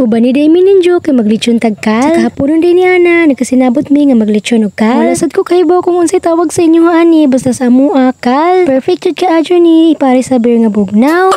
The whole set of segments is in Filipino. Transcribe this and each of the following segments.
Uban ni day mininjo kay maglitsyon tagkal. Sa kahaponon day ni Ana, nagkasinabot mi nga maglitsyon og kal. Wala sad ko kahibaw kung unsay tawag sa inyo ani, basta sa amua kal. Perfect jud kaadyo ni ipare sa beer nga bugnaw.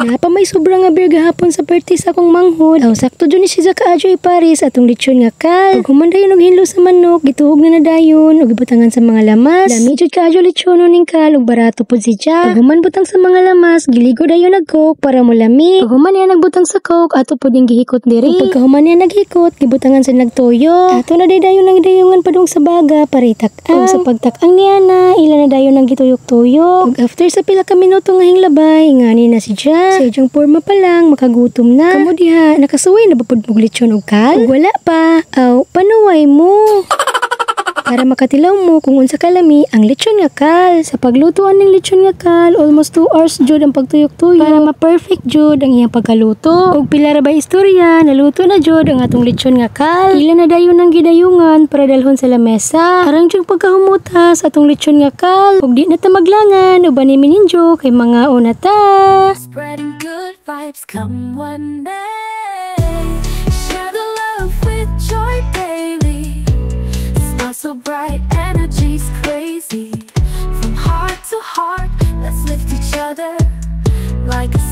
Napa may sobra nga beer gahapon sa birthday sa akong manghod. Aw sakto jud ni siya kaadyo ipares atong lechon nga kal. Ug human dayon og hinlo sa manok, gituog na nadayon ug ibutangan sa mga lamas. Lami jud kaadyo lechon ning kal ug barato pud siya. Ug human butang sa mga lamas, giligo dayon nag coke para mo lami. Ug human niya nagbutang sa coke ato pud ning gihikot diri. Ug pagkahuman niya naghikot, gibutangan sa nagtoyo. Ato na dayon nang dayongan padung sa baga para itak-ang. Ug sa pagtak-ang niya na, ila na dayon nang gituyok-tuyok. Ug after sa pila ka minuto nga hinglabay, ingani na siya. Sa iyang porma pa lang, makagutom na. Kamu diha, nakasuway na ba pud og lechon og kal? Ug wala pa. Aw, panuway mo. Para makatilaw mo kung unsa kalami ang lechon nga kal. Sa paglutuan ng lechon nga kal, almost 2 hours jud ang pagtuyok-tuyok para ma-perfect jud ang iyang pagkaluto. Ug pila ra ba istorya, naluto na jud ang atong lechon nga kal. Ila na dayon ang gidayungan para dalhon sa lamesa. Arang jud pagkahumuta sa atong lechon nga kal. Ug di na ta maglangan, uban ni mininjo kay mga una ta. Spreading good vibes come one day. Share the love with joy daily. Smile so bright, energy's crazy. From heart to heart, let's lift each other like a